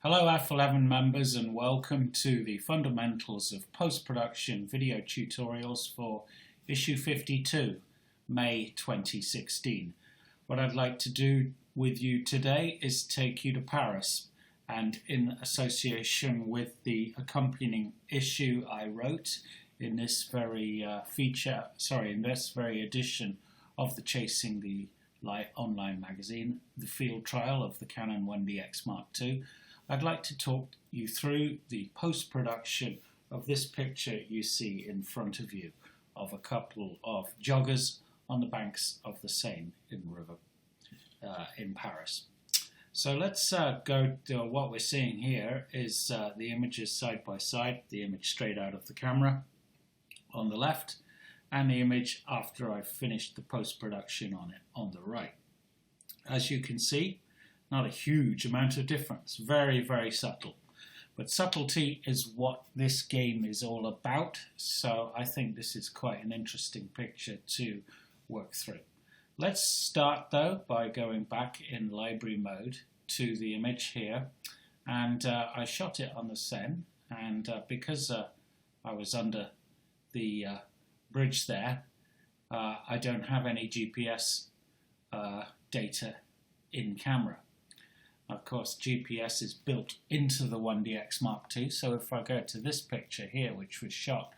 Hello F11 members and welcome to the Fundamentals of Post-Production video tutorials for issue 52, May 2016. What I'd like to do with you today is take you to Paris, and in association with the accompanying issue I wrote in this very in this very edition of the Chasing the Light online magazine, the field trial of the Canon 1DX Mark II, I'd like to talk you through the post-production of this picture you see in front of you of a couple of joggers on the banks of the Seine in Paris. So let's go to what we're seeing here is the images side by side, the image straight out of the camera on the left and the image after I've finished the post-production on it on the right. As you can see, not a huge amount of difference, very, very subtle. But subtlety is what this game is all about, so I think this is quite an interesting picture to work through. Let's start though by going back in library mode to the image here, and I shot it on the Seine, and because I was under the bridge there, I don't have any GPS data in camera. Of course, GPS is built into the 1DX Mark II, so if I go to this picture here, which was shot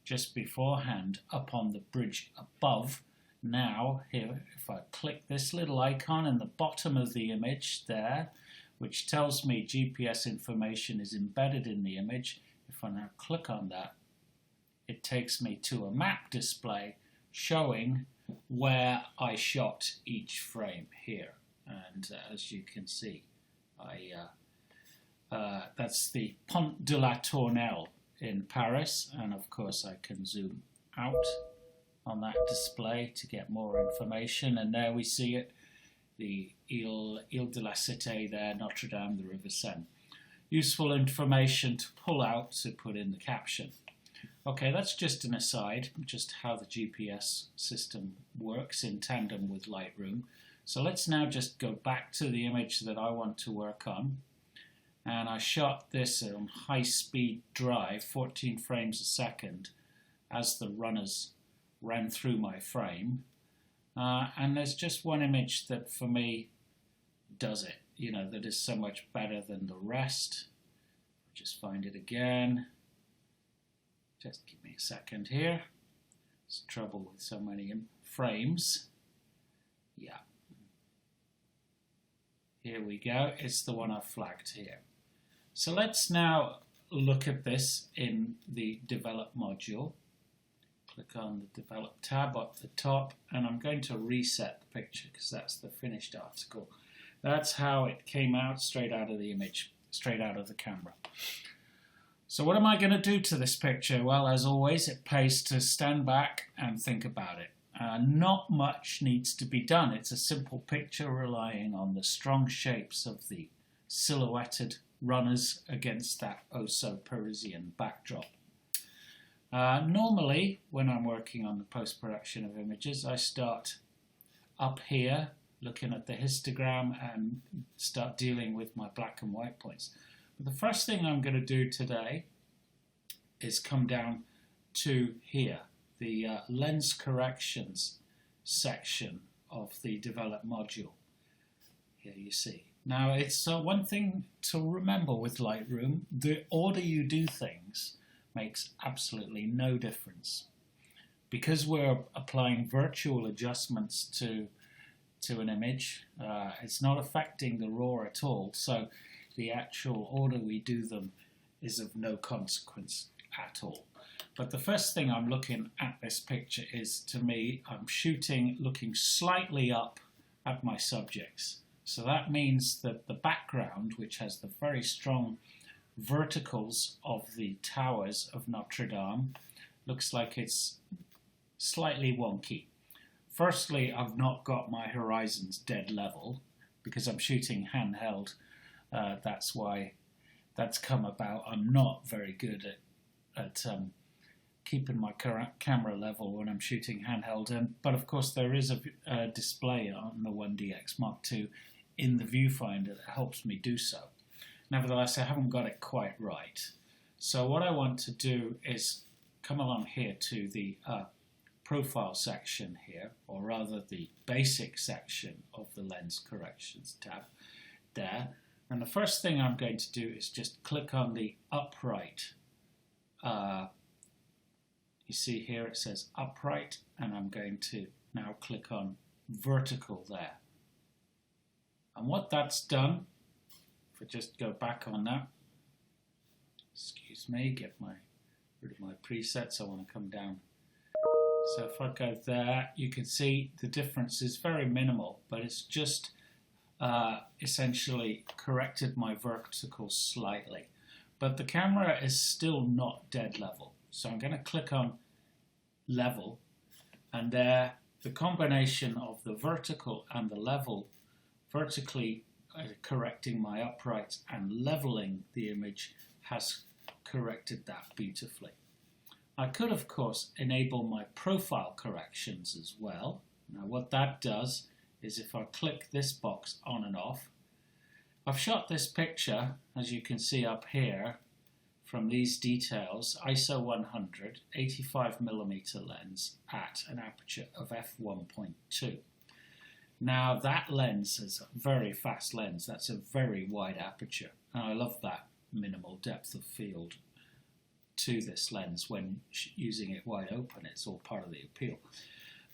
just beforehand up on the bridge above, now here, if I click this little icon in the bottom of the image there, which tells me GPS information is embedded in the image, if I now click on that, it takes me to a map display showing where I shot each frame here. And as you can see, that's the Pont de la Tournelle in Paris, and of course I can zoom out on that display to get more information, and there we see it, the Ile de la Cité there, Notre Dame, the River Seine. Useful information to pull out to put in the caption. Okay, that's just an aside, just how the GPS system works in tandem with Lightroom. So let's now just go back to the image that I want to work on. And I shot this on high-speed drive, 14 frames a second, as the runners ran through my frame. And there's just one image that for me does it, that is so much better than the rest. Just find it again. Just give me a second here. There's trouble with so many frames. Yeah. Here we go, it's the one I've flagged here. So let's now look at this in the Develop module. Click on the Develop tab up the top, and I'm going to reset the picture because that's the finished article. That's how it came out straight out of the image, straight out of the camera. So what am I going to do to this picture? Well, as always, it pays to stand back and think about it. Not much needs to be done. It's a simple picture relying on the strong shapes of the silhouetted runners against that oh-so-Parisian backdrop. Normally, when I'm working on the post-production of images, I start up here, looking at the histogram and start dealing with my black and white points. But the first thing I'm going to do today is come down to here, the lens corrections section of the Develop module. Here you see. Now it's one thing to remember with Lightroom, the order you do things makes absolutely no difference. Because we're applying virtual adjustments to an image, it's not affecting the RAW at all, so the actual order we do them is of no consequence at all. But the first thing I'm looking at this picture is, to me, I'm shooting looking slightly up at my subjects. So that means that the background, which has the very strong verticals of the towers of Notre Dame, looks like it's slightly wonky. Firstly, I've not got my horizons dead level because I'm shooting handheld. That's why that's come about. I'm not very good at keeping my current camera level when I'm shooting handheld, but of course there is a display on the 1DX Mark II in the viewfinder that helps me do so. Nevertheless, I haven't got it quite right. So what I want to do is come along here to the profile section here, or rather the basic section of the lens corrections tab there. And the first thing I'm going to do is just click on the upright. You see here it says upright, and I'm going to now click on vertical there. And what that's done, if I just go back on that, excuse me, get rid of my presets, I want to come down. So if I go there, you can see the difference is very minimal, but it's just essentially corrected my vertical slightly. But the camera is still not dead level. So I'm going to click on level, and there the combination of the vertical and the level, vertically correcting my upright and leveling the image, has corrected that beautifully. I could of course enable my profile corrections as well. Now what that does is if I click this box on and off, I've shot this picture, as you can see up here, from these details, ISO 100, 85mm lens at an aperture of f1.2. Now that lens is a very fast lens, that's a very wide aperture, and I love that minimal depth of field to this lens when using it wide open. It's all part of the appeal.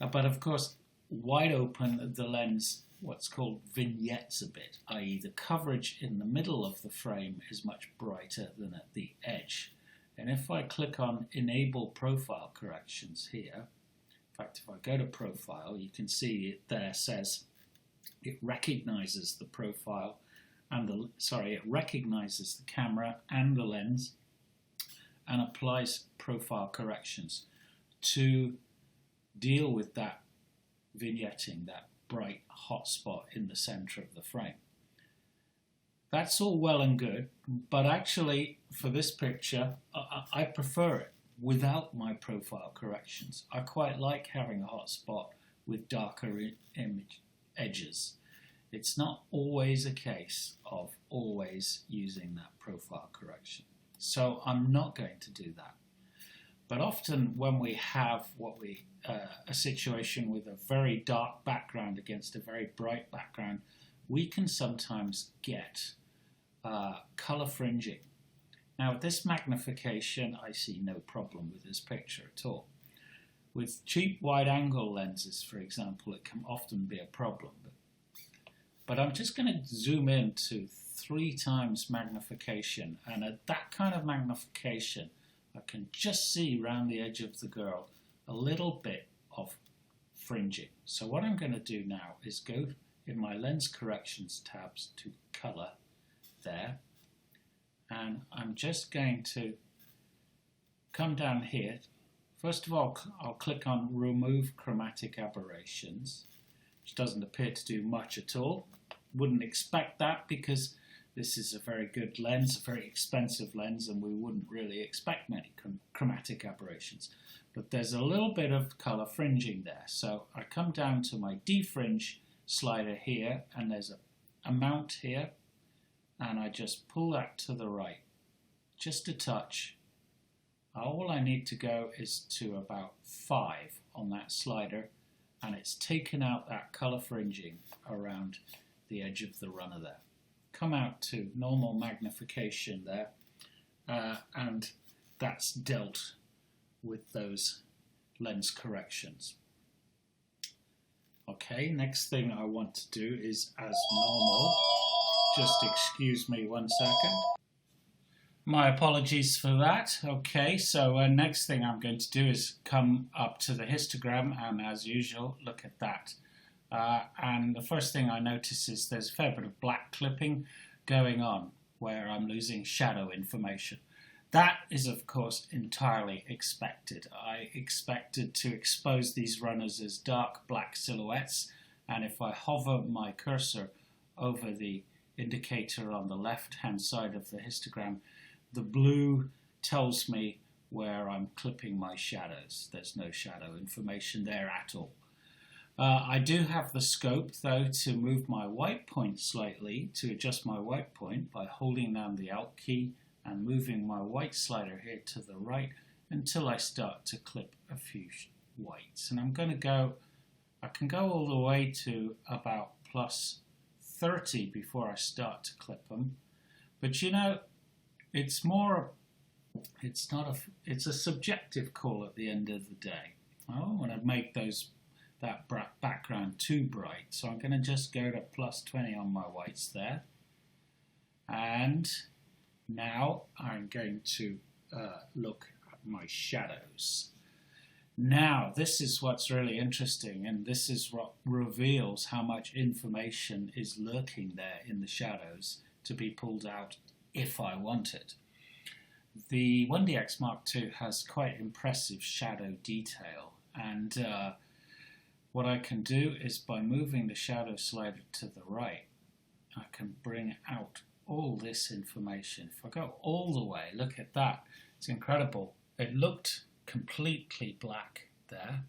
But of course, wide open, the lens what's called vignettes a bit, i.e. the coverage in the middle of the frame is much brighter than at the edge. And if I click on enable profile corrections here, in fact if I go to profile, you can see it there says it recognizes the profile and it recognizes the camera and the lens and applies profile corrections to deal with that vignetting, that bright hot spot in the center of the frame. That's all well and good, but actually for this picture I prefer it without my profile corrections. I quite like having a hot spot with darker image edges. It's not always a case of always using that profile correction, so I'm not going to do that. But often when we have a situation with a very dark background against a very bright background, we can sometimes get color fringing. Now with this magnification, I see no problem with this picture at all. With cheap wide angle lenses, for example, it can often be a problem. But I'm just going to zoom in to 3 times magnification, and at that kind of magnification, I can just see around the edge of the girl a little bit of fringing. So what I'm going to do now is go in my lens corrections tabs to color there, and I'm just going to come down here. First of all, I'll click on remove chromatic aberrations, which doesn't appear to do much at all. Wouldn't expect that because this is a very good lens, a very expensive lens, and we wouldn't really expect many chromatic aberrations. But there's a little bit of color fringing there. So I come down to my defringe slider here, and there's an amount here, and I just pull that to the right, just a touch. All I need to go is to about 5 on that slider, and it's taken out that color fringing around the edge of the runner there. Come out to normal magnification there, and that's dealt with those lens corrections. Okay, next thing I want to do is as normal. Just excuse me 1 second. My apologies for that. Okay, so next thing I'm going to do is come up to the histogram and as usual look at that. And the first thing I notice is there's a fair bit of black clipping going on where I'm losing shadow information. That is of course entirely expected. I expected to expose these runners as dark black silhouettes, and if I hover my cursor over the indicator on the left hand side of the histogram, the blue tells me where I'm clipping my shadows. There's no shadow information there at all. I do have the scope though to move my white point slightly, to adjust my white point by holding down the Alt key and moving my white slider here to the right until I start to clip a few whites. And I'm going to go, I can go all the way to about plus 30 before I start to clip them. But you know, it's a subjective call at the end of the day. I don't want to make that background too bright, so I'm going to just go to plus 20 on my whites there. And now I'm going to look at my shadows. Now this is what's really interesting, and this is what reveals how much information is lurking there in the shadows to be pulled out if I want it. The 1DX Mark II has quite impressive shadow detail, and what I can do is by moving the shadow slider to the right, I can bring out all this information. If I go all the way, look at that, it's incredible. It looked completely black there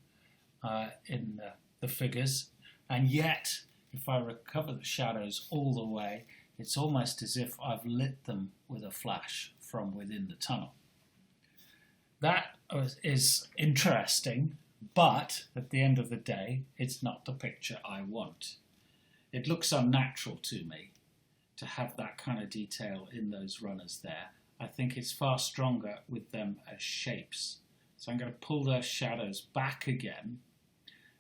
in the figures, and yet if I recover the shadows all the way, it's almost as if I've lit them with a flash from within the tunnel. That is interesting, but at the end of the day, it's not the picture I want. It looks unnatural to me to have that kind of detail in those runners there. I think it's far stronger with them as shapes. So I'm going to pull those shadows back again.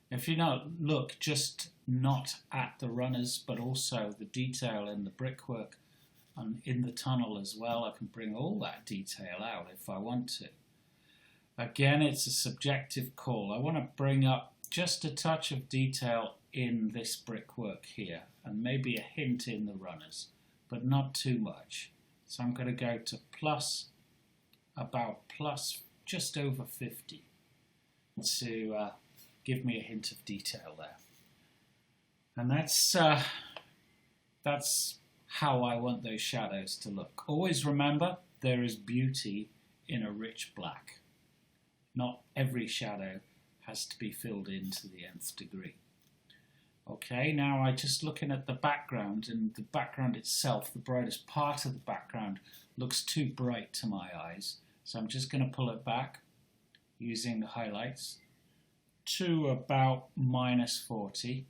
If you now look just not at the runners, but also the detail in the brickwork and in the tunnel as well, I can bring all that detail out if I want to. Again, it's a subjective call. I want to bring up just a touch of detail in this brickwork here, and maybe a hint in the runners, but not too much. So I'm going to go to about plus just over 50 to give me a hint of detail there. And that's how I want those shadows to look. Always remember, there is beauty in a rich black. Not every shadow has to be filled in to the nth degree. Okay, now I'm just looking at the background, and the background itself, the brightest part of the background, looks too bright to my eyes. So I'm just going to pull it back using the highlights to about minus 40.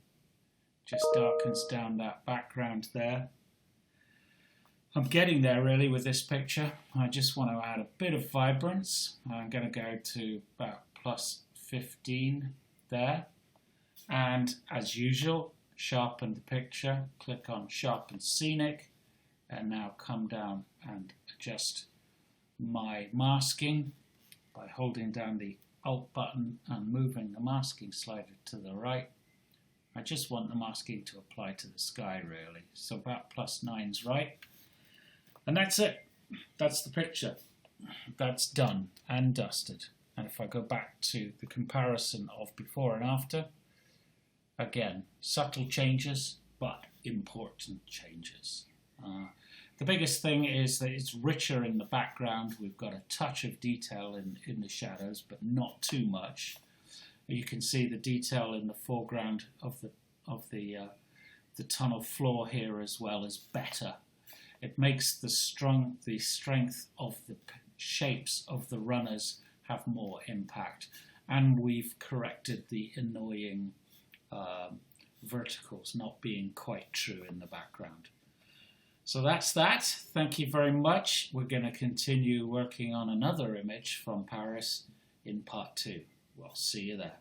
Just darkens down that background there. I'm getting there really with this picture. I just want to add a bit of vibrance. I'm going to go to about plus 15 there. And as usual, sharpen the picture. Click on Sharpen Scenic. And now come down and adjust my masking by holding down the Alt button and moving the masking slider to the right. I just want the masking to apply to the sky really. So about plus 9's right. And that's it. That's the picture. That's done and dusted. And if I go back to the comparison of before and after, again, subtle changes, but important changes. The biggest thing is that it's richer in the background. We've got a touch of detail in the shadows, but not too much. You can see the detail in the foreground of the tunnel floor here as well is better. It makes the strength of the shapes of the runners have more impact, and we've corrected the annoying verticals not being quite true in the background. So that's that. Thank you very much. We're going to continue working on another image from Paris in part 2. We'll see you there.